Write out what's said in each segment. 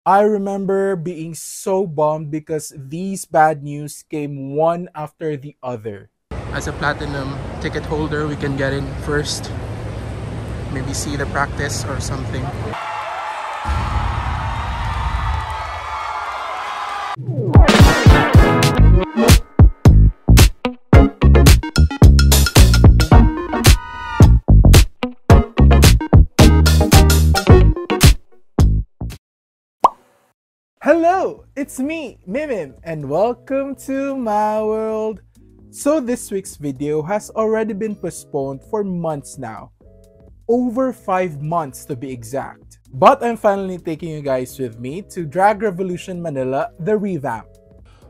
I remember being so bummed because these bad news came one after the other. As a platinum ticket holder, we can get in first. Maybe see the practice or something. Hello, it's me, Mimim, and welcome to my world. So this week's video has already been postponed for months now. Over 5 months to be exact. But I'm finally taking you guys with me to Drag Revolution Manila, the Revamp.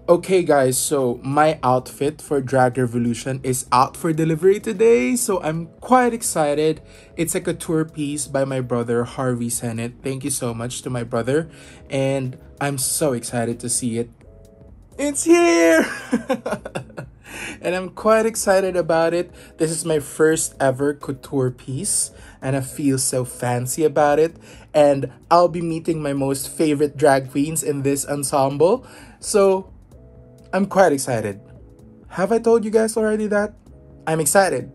Okay guys, so my outfit for Drag Revolution is out for delivery today, so I'm quite excited. It's a couture piece by my brother Harvey Sennett. Thank you so much to my brother, and I'm so excited to see it. It's here! And I'm quite excited about it. This is my first ever couture piece, and I feel so fancy about it. And I'll be meeting my most favorite drag queens in this ensemble, so I'm quite excited. Have I told you guys already that? I'm excited.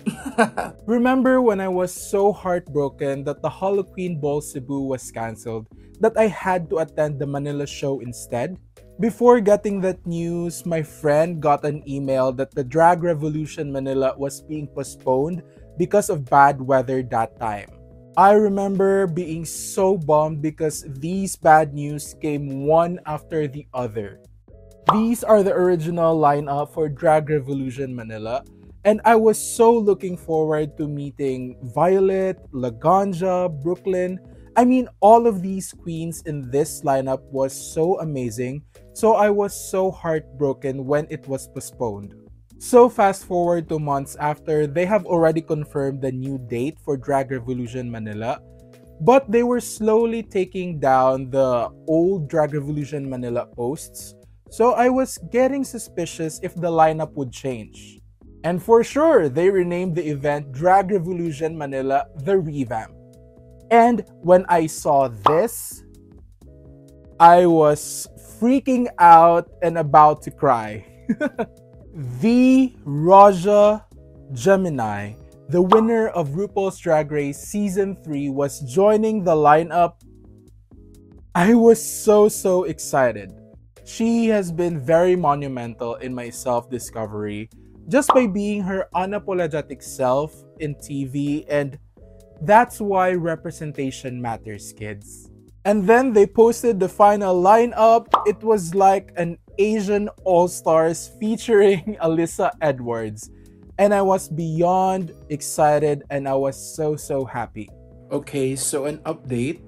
Remember when I was so heartbroken that the Halloween Ball Cebu was cancelled, that I had to attend the Manila show instead? Before getting that news, my friend got an email that the Drag Revolution Manila was being postponed because of bad weather that time. I remember being so bummed because these bad news came one after the other. These are the original lineup for Drag Revolution Manila, and I was so looking forward to meeting Violet, Laganja, Brooklyn. I mean, all of these queens in this lineup was so amazing, so I was so heartbroken when it was postponed. So fast forward to months after, they have already confirmed the new date for Drag Revolution Manila, but they were slowly taking down the old Drag Revolution Manila posts. So I was getting suspicious if the lineup would change. And for sure, they renamed the event Drag Revolution Manila, the Revamp. And when I saw this, I was freaking out and about to cry. The Raja Gemini, the winner of RuPaul's Drag Race Season 3, was joining the lineup. I was so excited. She has been very monumental in my self-discovery just by being her unapologetic self in TV, and that's why representation matters, kids. And then they posted the final lineup. It was like an Asian All-Stars featuring Alyssa Edwards. And I was beyond excited and I was so happy. Okay, so an update.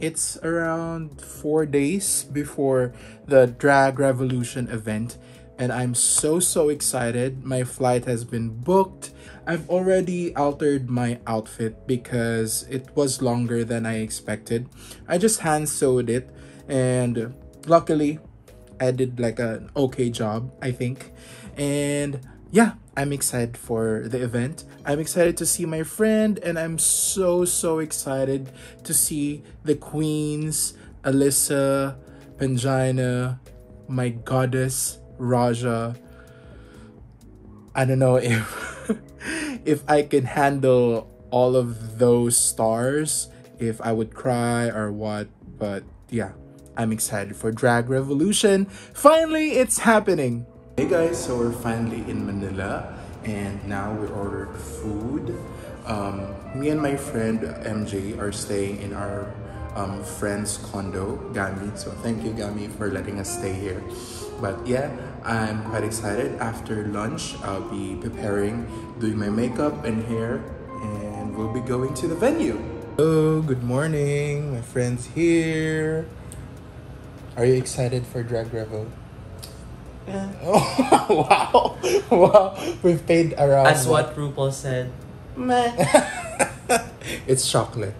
It's around 4 days before the Drag Revolution event, and I'm so excited. My flight has been booked. I've already altered my outfit because it was longer than I expected. I just hand sewed it, and luckily I did like an okay job, I think. And yeah, I'm excited for the event. I'm excited to see my friend, and I'm so excited to see the queens, Alyssa, Pangina, my goddess, Raja. I don't know if if I can handle all of those stars, if I would cry or what, but yeah, I'm excited for Drag Revolution. Finally, it's happening. Hey guys, so we're finally in Manila, and now we ordered food. Me and my friend MJ are staying in our friend's condo, Gami. So thank you, Gami, for letting us stay here. But yeah, I'm quite excited. After lunch, I'll be preparing, doing my makeup and hair, and we'll be going to the venue. Hello, good morning. My friend's here. Are you excited for Drag Revo? Yeah. Oh, wow. We've paid around... As what RuPaul said. Meh. It's chocolate.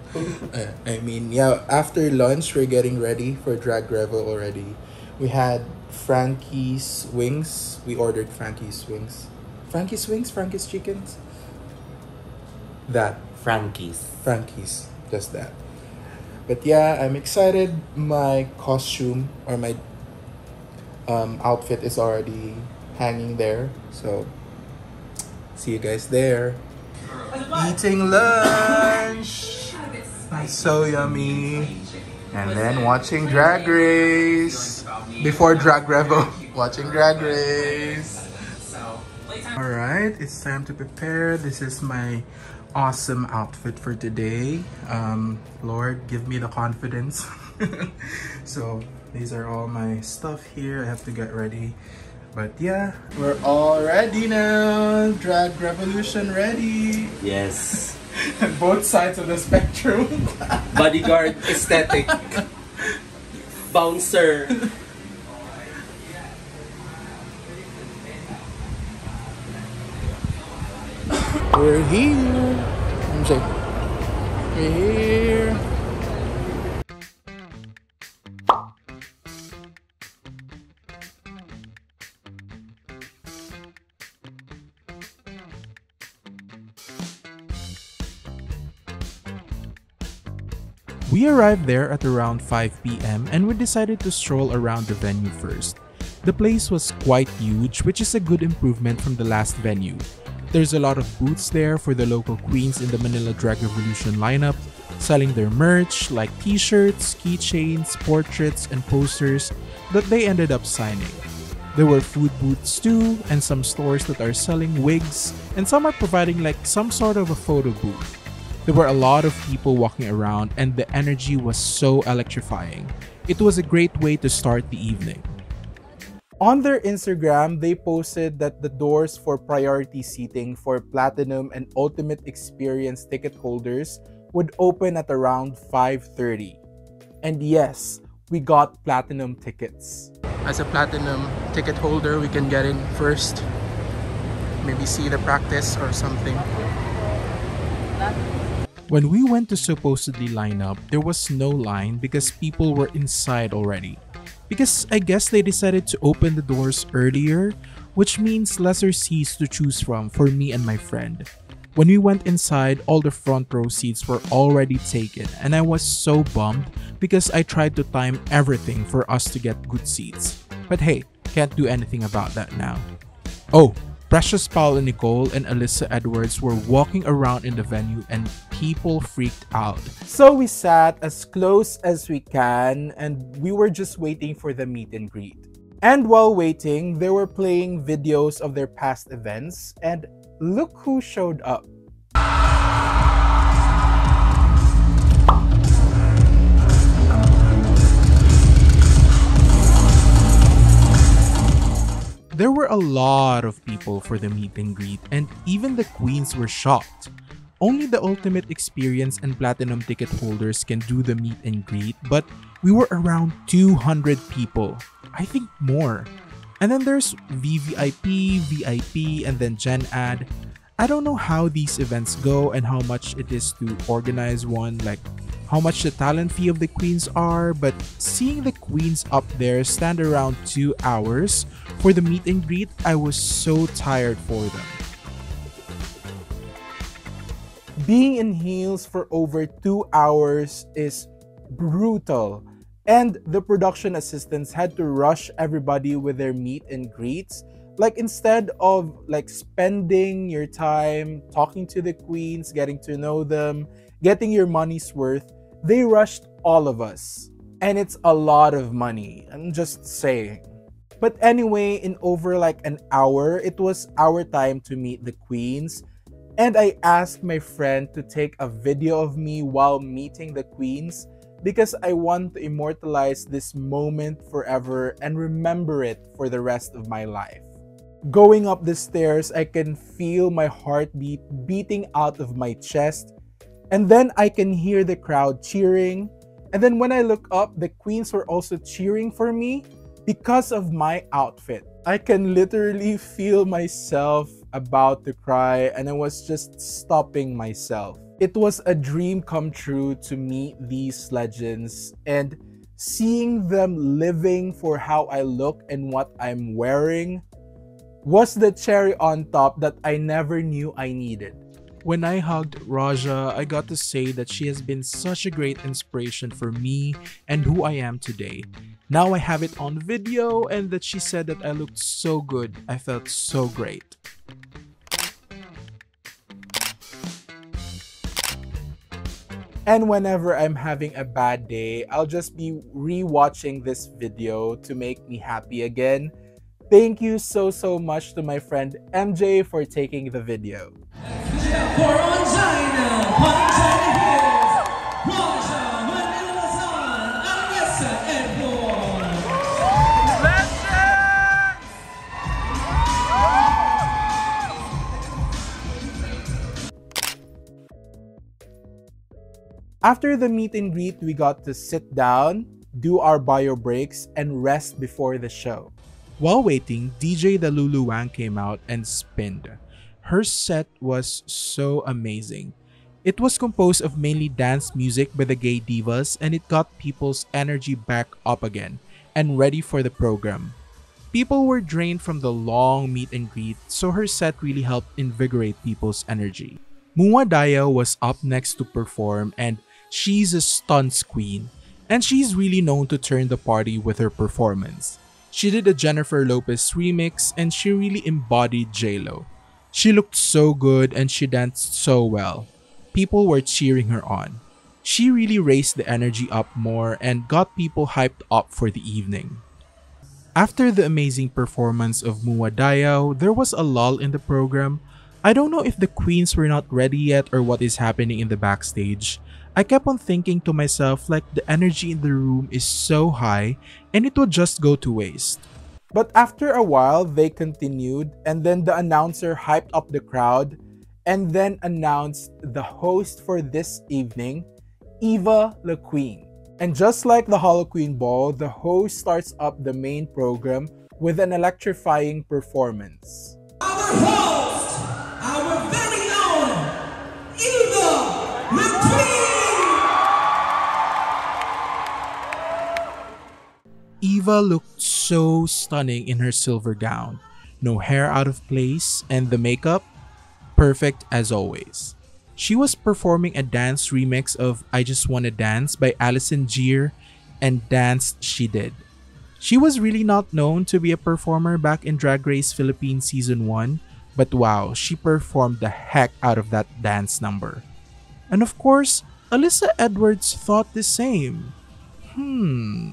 I mean, yeah, after lunch, we're getting ready for Drag Revo already. We had Frankie's wings. We ordered Frankie's wings. Frankie's wings? Frankie's chickens? That. Frankie's. Frankie's. Just that. But yeah, I'm excited. My costume or my outfit is already hanging there. So see you guys there. Eating lunch. So yummy. And then watching Drag Race. Before Drag Revo. Watching Drag Race. Alright, it's time to prepare. This is my awesome outfit for today. Lord, give me the confidence. So these are all my stuff here. I have to get ready. But yeah, we're all ready now. Drag Revolution ready. Yes. Both sides of the spectrum. Bodyguard aesthetic. Bouncer. We're here. I'm saying, we're here. We arrived there at around 5 p.m. and we decided to stroll around the venue first. The place was quite huge, which is a good improvement from the last venue. There's a lot of booths there for the local queens in the Manila Drag Revolution lineup, selling their merch like t-shirts, keychains, portraits, and posters that they ended up signing. There were food booths too, and some stores that are selling wigs, and some are providing like some sort of a photo booth. There were a lot of people walking around and the energy was so electrifying. It was a great way to start the evening. On their Instagram, they posted that the doors for priority seating for Platinum and Ultimate Experience ticket holders would open at around 5:30. And yes, we got Platinum tickets. As a Platinum ticket holder, we can get in first. Maybe see the practice or something. When we went to supposedly line up, there was no line because people were inside already. Because I guess they decided to open the doors earlier, which means lesser seats to choose from for me and my friend. When we went inside, all the front row seats were already taken and I was so bummed because I tried to time everything for us to get good seats. But hey, can't do anything about that now. Oh, Precious Paula and Nicole and Alyssa Edwards were walking around in the venue and people freaked out. So we sat as close as we can and we were just waiting for the meet and greet. And while waiting, they were playing videos of their past events and look who showed up. There were a lot of people for the meet and greet and even the queens were shocked. Only the Ultimate Experience and Platinum ticket holders can do the meet and greet, but we were around 200 people. I think more. And then there's VVIP, VIP, and then Gen Ad. I don't know how these events go and how much it is to organize one, like how much the talent fee of the queens are, but seeing the queens up there stand around 2 hours for the meet and greet, I was so tired for them. Being in heels for over 2 hours is brutal, and the production assistants had to rush everybody with their meet and greets. Like instead of like spending your time talking to the queens, getting to know them, getting your money's worth, they rushed all of us. And it's a lot of money, I'm just saying. But anyway, in over like an hour, it was our time to meet the queens. And I asked my friend to take a video of me while meeting the queens because I want to immortalize this moment forever and remember it for the rest of my life. Going up the stairs, I can feel my heartbeat beating out of my chest. And then I can hear the crowd cheering. And then when I look up, the queens were also cheering for me because of my outfit. I can literally feel myself about to cry and I was just stopping myself. It was a dream come true to meet these legends and seeing them living for how I look and what I'm wearing was the cherry on top that I never knew I needed. When I hugged Raja, I got to say that she has been such a great inspiration for me and who I am today. Now I have it on video, and that she said that I looked so good. I felt so great. And whenever I'm having a bad day, I'll just be re-watching this video to make me happy again. Thank you so much to my friend MJ for taking the video. For Anina, Manila Luzon, Manila Luzon, Alyssa and After the meet and greet, we got to sit down, do our bio breaks, and rest before the show. While waiting, DJ the Lulu Wang came out and spinned. Her set was so amazing. It was composed of mainly dance music by the gay divas, and it got people's energy back up again and ready for the program. People were drained from the long meet and greet, so her set really helped invigorate people's energy. Naia was up next to perform, and she's a stunts queen, and she's really known to turn the party with her performance. She did a Jennifer Lopez remix, and she really embodied J-Lo. She looked so good and she danced so well. People were cheering her on. She really raised the energy up more and got people hyped up for the evening. After the amazing performance of Naia, there was a lull in the program. I don't know if the queens were not ready yet or what is happening in the backstage. I kept on thinking to myself like the energy in the room is so high and it would just go to waste. But after a while, they continued, and then the announcer hyped up the crowd and then announced the host for this evening, Eva Laqueen. And just like the Halloween Ball, the host starts up the main program with an electrifying performance. our host, our very own Eva Laqueen. Eva looked so stunning in her silver gown, no hair out of place, and the makeup, perfect as always. She was performing a dance remix of I Just Wanna Dance by Alison Jeer, and danced she did. She was really not known to be a performer back in Drag Race Philippines Season 1, but wow, she performed the heck out of that dance number. And of course, Alyssa Edwards thought the same.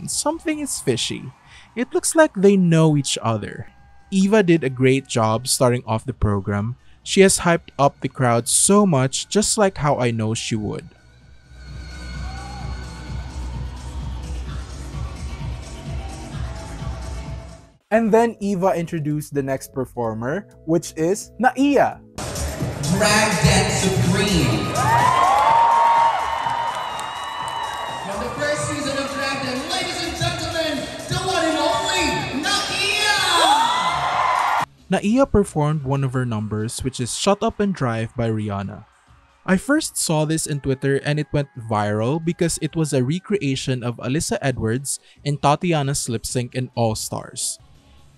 Something is fishy. It looks like they know each other. Eva did a great job starting off the program. She has hyped up the crowd so much, just like how I know she would. And then Eva introduced the next performer, which is Naia. Drag Dance Supreme. From the first season of Drag Dance, ladies and gentlemen, the one and only Naia! Naia performed one of her numbers, which is Shut Up and Drive by Rihanna. I first saw this in Twitter and it went viral because it was a recreation of Alyssa Edwards and Tatiana's lip sync in All Stars.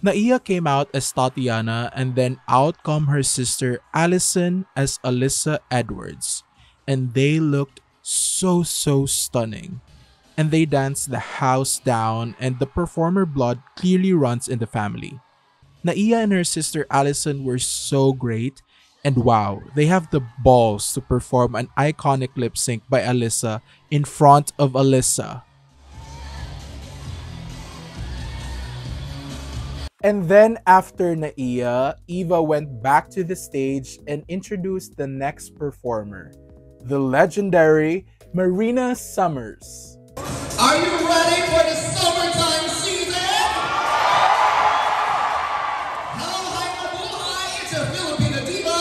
Naia came out as Tatiana, and then out come her sister Allison as Alyssa Edwards. And they looked so stunning. And they danced the house down, and the performer blood clearly runs in the family. Naia and her sister Allison were so great, and wow, they have the balls to perform an iconic lip sync by Alyssa in front of Alyssa. And then after Naia, Eva went back to the stage and introduced the next performer, the legendary Marina Summer. Are you ready for the summertime season? Hello, hi, mabuhay! It's a Filipino diva,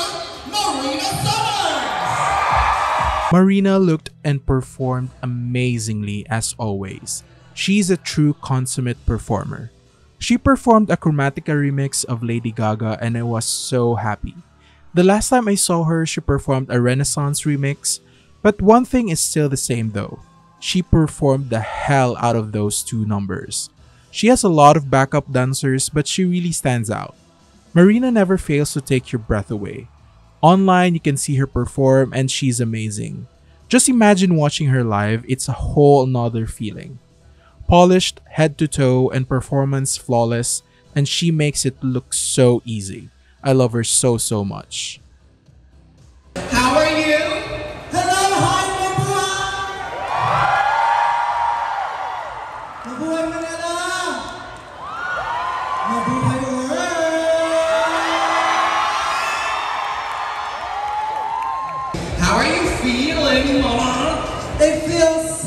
Marina Summer! Marina looked and performed amazingly as always. She's a true consummate performer. She performed a Chromatica remix of Lady Gaga and I was so happy. The last time I saw her, she performed a Renaissance remix, but one thing is still the same though. She performed the hell out of those two numbers. She has a lot of backup dancers, but she really stands out. Marina never fails to take your breath away. Online, you can see her perform and she's amazing. Just imagine watching her live, it's a whole nother feeling. Polished head to toe and performance flawless, and she makes it look so easy. I love her so much. How are you? Hello, hi, mabuhay! Mabuhay Manila! Mabuhay world! How are you feeling, Mama? It feels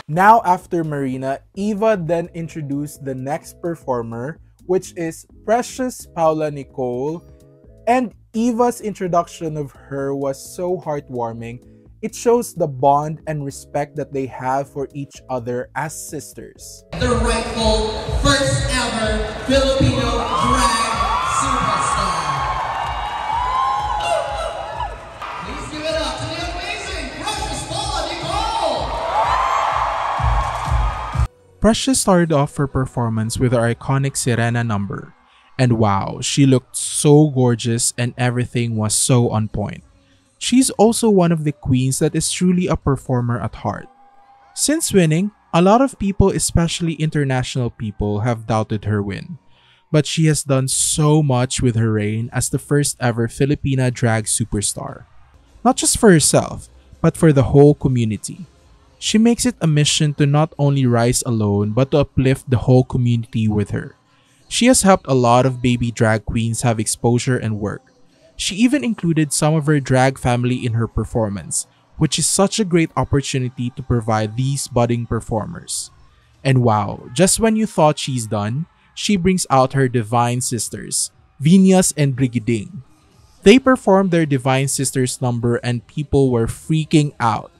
Now after Marina, Eva then introduced the next performer, which is Precious Paula Nicole, and Eva's introduction of her was so heartwarming. It shows the bond and respect that they have for each other as sisters. The rightful first ever Filipino drag superstar. Please give it up to the amazing Precious Paula Nicole! Precious started off her performance with her iconic Sirena number. And wow, she looked so gorgeous and everything was so on point. She's also one of the queens that is truly a performer at heart. Since winning, a lot of people, especially international people, have doubted her win. But she has done so much with her reign as the first ever Filipina drag superstar. Not just for herself, but for the whole community. She makes it a mission to not only rise alone, but to uplift the whole community with her. She has helped a lot of baby drag queens have exposure and work. She even included some of her drag family in her performance, which is such a great opportunity to provide these budding performers. And wow, just when you thought she's done, she brings out her Divine Sisters, Vinyas and Brigiding. They performed their Divine Sisters number and people were freaking out.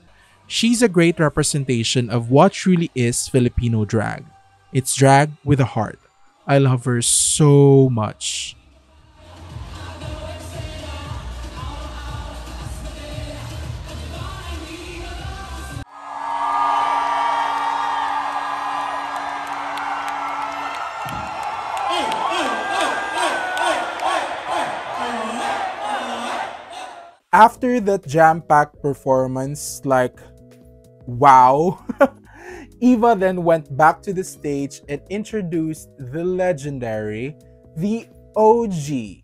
She's a great representation of what truly is Filipino drag. It's drag with a heart. I love her so much. After that jam-packed performance, like, wow, Eva then went back to the stage and introduced the legendary, the OG,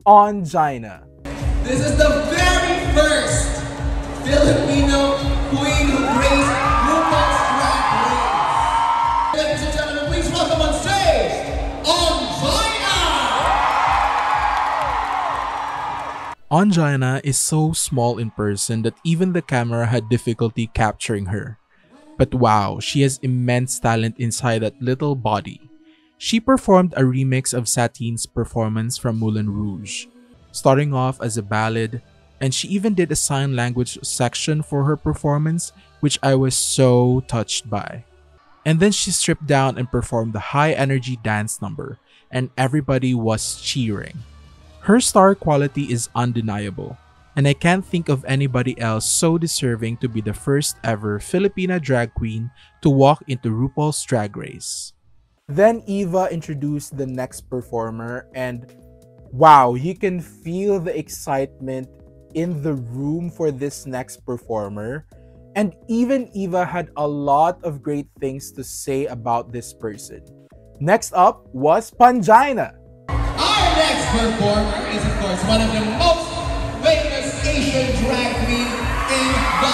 Anina. This is the very first Filipino queen who graced RuPaul's Drag Race. Ladies and gentlemen, please welcome on stage, Anina is so small in person that even the camera had difficulty capturing her. But wow, she has immense talent inside that little body. She performed a remix of Satine's performance from Moulin Rouge, starting off as a ballad, and she even did a sign language section for her performance, which I was so touched by. And then she stripped down and performed the high energy dance number, and everybody was cheering. Her star quality is undeniable, and I can't think of anybody else so deserving to be the first ever Filipina drag queen to walk into RuPaul's Drag Race. Then Eva introduced the next performer, and wow, you can feel the excitement in the room for this next performer. And even Eva had a lot of great things to say about this person. Next up was Pangina. Our next performer is, of course, one of the most famous Asian drag queens in the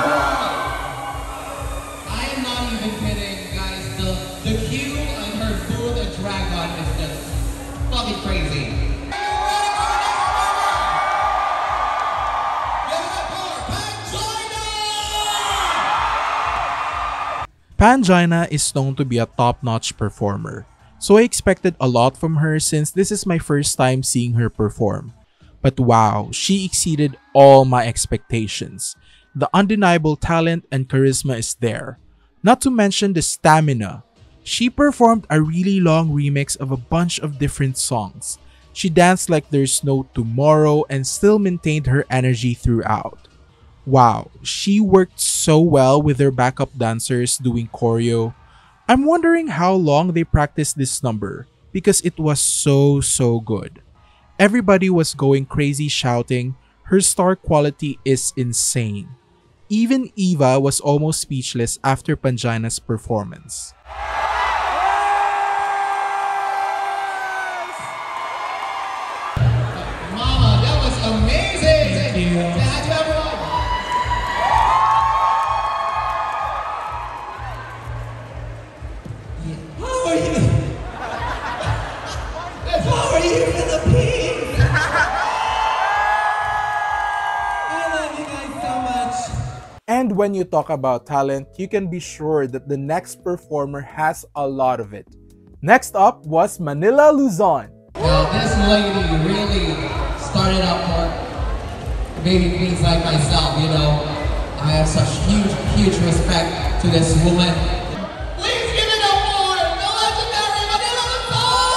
world. I am not even kidding, guys. The queue on her booth at Dragon is just fucking crazy. Pangina is known to be a top-notch performer, so I expected a lot from her since this is my first time seeing her perform. But wow, she exceeded all my expectations. The undeniable talent and charisma is there. Not to mention the stamina. She performed a really long remix of a bunch of different songs. She danced like there's no tomorrow and still maintained her energy throughout. Wow, she worked so well with her backup dancers doing choreo. I'm wondering how long they practiced this number. because it was so good. Everybody was going crazy shouting, her star quality is insane. Even Eva was almost speechless after Pangina's performance. Mama, that was amazing! Thank you. Say hi to everyone! How are you? How are you, Philippines? I love you guys so much. And when you talk about talent, you can be sure that the next performer has a lot of it. Next up was Manila Luzon. Now, this lady really started up for baby queens like myself, you know. I have such huge respect to this woman. Please give it up for the legendary Manila Luzon!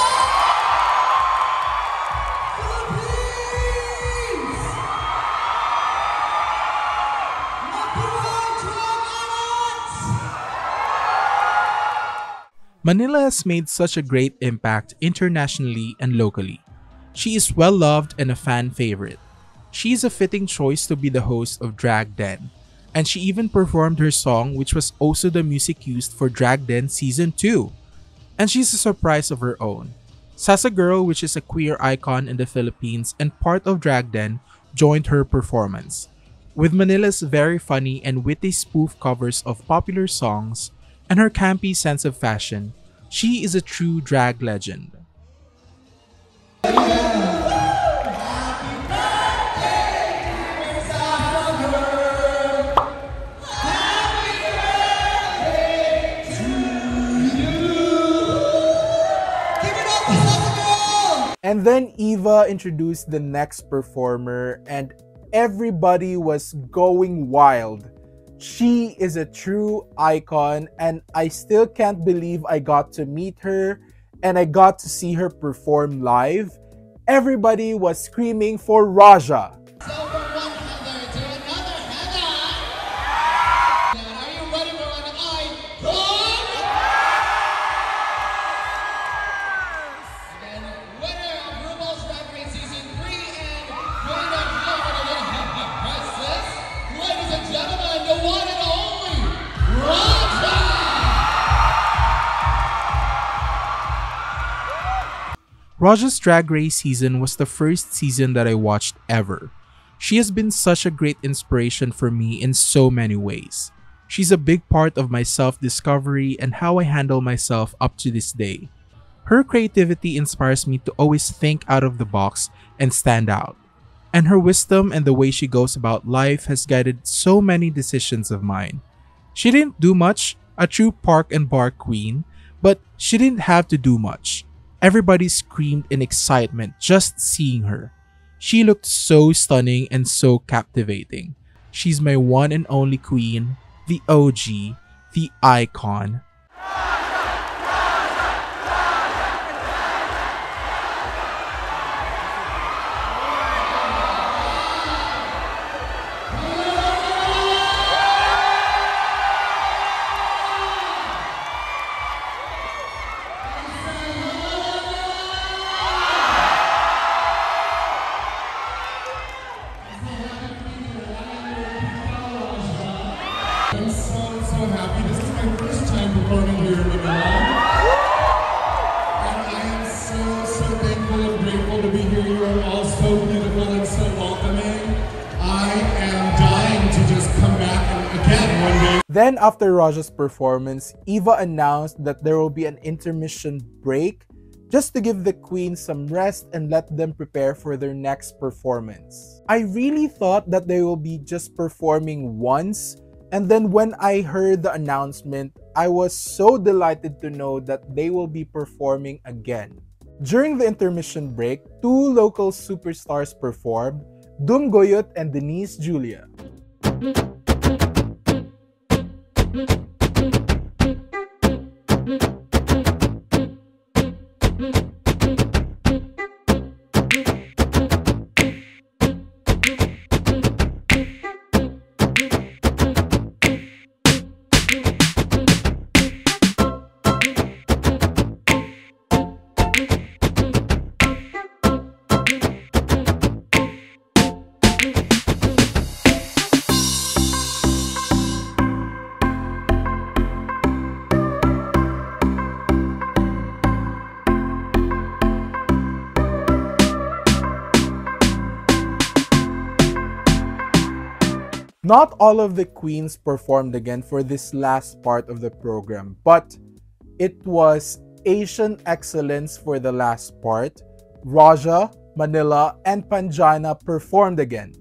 Philippines! Manila has made such a great impact internationally and locally. She is well loved and a fan favorite. She is a fitting choice to be the host of Drag Den, and she even performed her song, which was also the music used for Drag Den Season 2. And she's a surprise of her own. Sasa Girl, which is a queer icon in the Philippines and part of Drag Den, joined her performance. With Manila's very funny and witty spoof covers of popular songs and her campy sense of fashion, she is a true drag legend. And then Eva introduced the next performer and everybody was going wild. She is a true icon and I still can't believe I got to meet her and I got to see her perform live. Everybody was screaming for Raja. So from one Heather to another Heather. Are you ready for an icon? Again, winner of RuPaul's Drag Race Season 3 and queen of Love Priceless. Ladies and gentlemen, the one and only Raja! Raja's Drag Race season was the first season that I watched ever. She has been such a great inspiration for me in so many ways. She's a big part of my self-discovery and how I handle myself up to this day. Her creativity inspires me to always think out of the box and stand out. And her wisdom and the way she goes about life has guided so many decisions of mine. She didn't do much, a true park and bar queen, but she didn't have to do much. Everybody screamed in excitement just seeing her. She looked so stunning and so captivating. She's my one and only queen, the OG, the icon. I'm so happy. This is my first time performing here in Manila. And I am so thankful and grateful to be here. You are all so beautiful and so welcoming. I am dying to just come back again one day. Then after Raja's performance, Eva announced that there will be an intermission break just to give the queens some rest and let them prepare for their next performance. I really thought that they will be just performing once, and then when I heard the announcement, I was so delighted to know that they will be performing again. During the intermission break, two local superstars performed, Dum Goyot and Denise Julia. Not all of the queens performed again for this last part of the program, but it was Asian excellence for the last part. Raja, Manila, and Panjana performed again.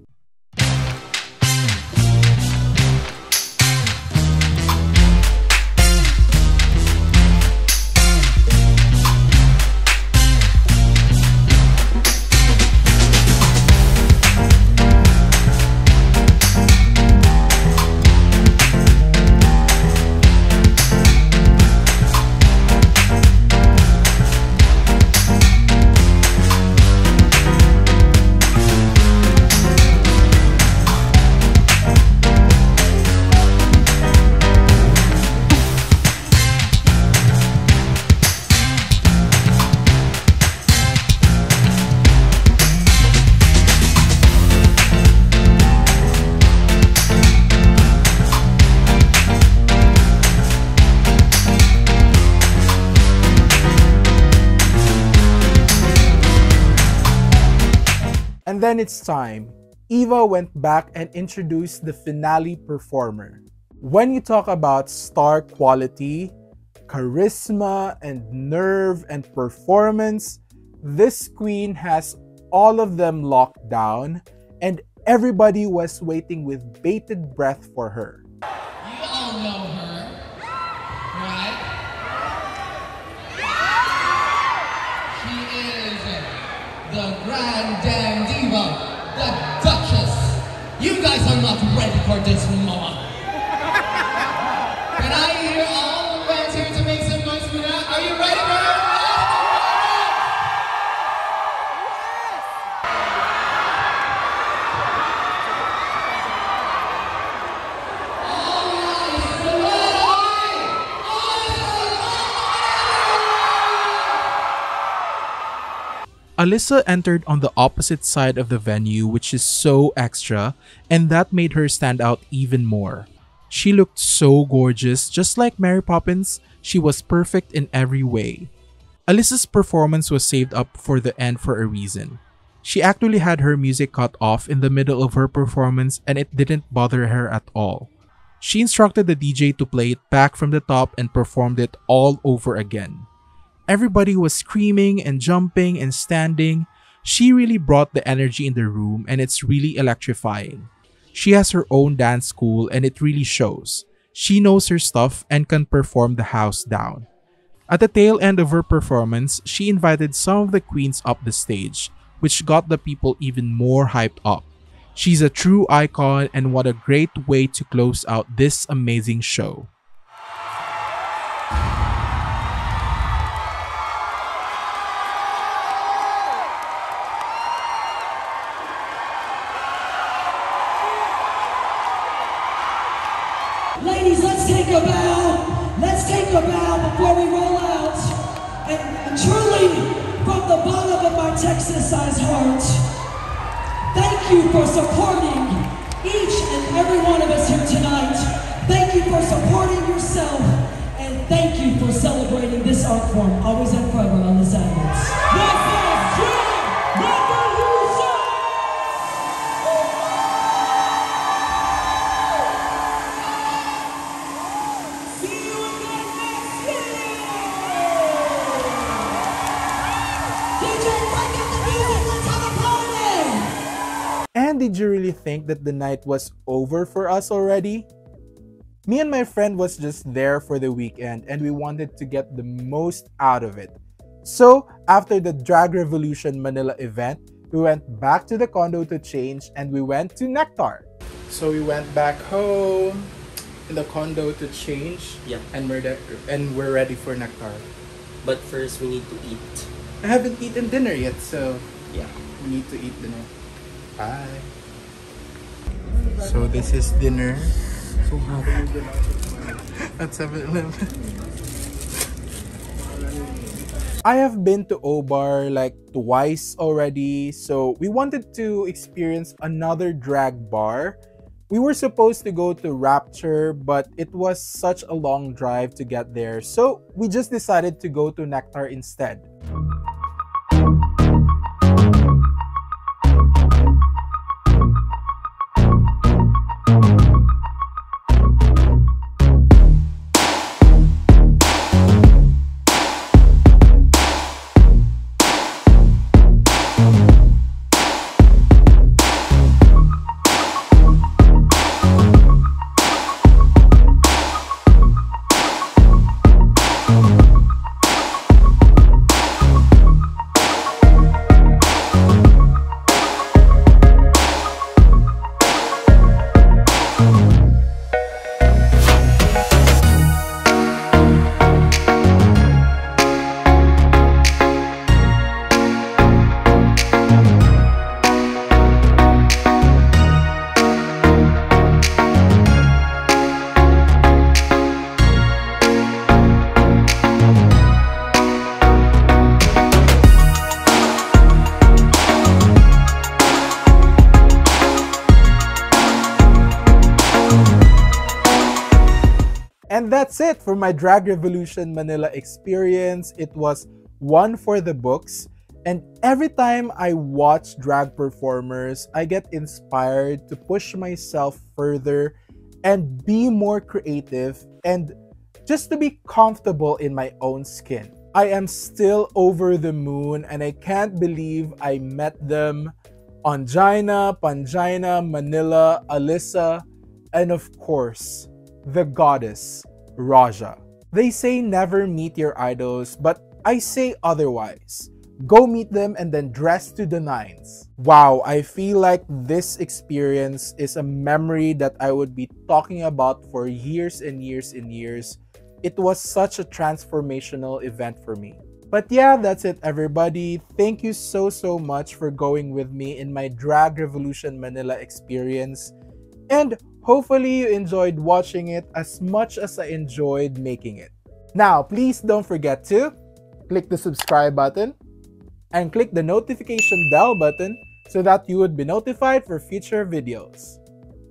And then it's time. Eva went back and introduced the finale performer. When you talk about star quality, charisma, and nerve and performance, this queen has all of them locked down, and everybody was waiting with bated breath for her. You all know her, right? She is the Grand Dame Diva, the Duchess. You guys are not ready for this, mama. Can I hear all the fans here to make some noise for that? Are you ready for it? Alyssa entered on the opposite side of the venue, which is so extra, and that made her stand out even more. She looked so gorgeous, just like Mary Poppins. She was perfect in every way. Alyssa's performance was saved up for the end for a reason. She actually had her music cut off in the middle of her performance, and it didn't bother her at all. She instructed the DJ to play it back from the top and performed it all over again. Everybody was screaming and jumping and standing. She really brought the energy in the room, and it's really electrifying. She has her own dance school, and it really shows. She knows her stuff and can perform the house down. At the tail end of her performance, she invited some of the queens up the stage, which got the people even more hyped up. She's a true icon, and what a great way to close out this amazing show. Ladies, let's take a bow. Let's take a bow before we roll out. And truly, from the bottom of my Texas-sized heart, thank you for supporting each and every one of us here tonight. Thank you for supporting yourself. And thank you for celebrating this art form, always and forever on this evidence. This is Manila Luzon! And did you really think that the night was over for us already? Me and my friend was just there for the weekend, and we wanted to get the most out of it. So after the Drag Revolution Manila event, we went back to the condo to change, and we went to Nectar. So we went back home in the condo to change. Yeah. And we're ready for Nectar. But first, we need to eat. I haven't eaten dinner yet, so Yeah. we need to eat dinner. Bye. So this is dinner. So happy at 7-Eleven. I have been to O-Bar like twice already, so we wanted to experience another drag bar. We were supposed to go to Rapture, but it was such a long drive to get there, so we just decided to go to Nectar instead. And that's it for my Drag Revolution Manila experience. It was one for the books. And every time I watch drag performers, I get inspired to push myself further and be more creative and just to be comfortable in my own skin. I am still over the moon and I can't believe I met them. Angina, Pangina, Manila, Alyssa, and of course, the goddess, Raja. They say never meet your idols, but I say otherwise. Go meet them and then dress to the nines. Wow, I feel like this experience is a memory that I would be talking about for years and years and years. It was such a transformational event for me. But yeah, that's it everybody. Thank you so much for going with me in my Drag Revolution Manila experience. And hopefully you enjoyed watching it as much as I enjoyed making it. Now, please don't forget to click the subscribe button and click the notification bell button so that you would be notified for future videos.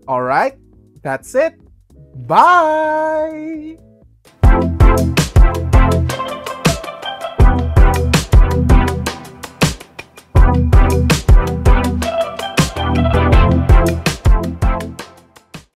Alright, that's it. Bye!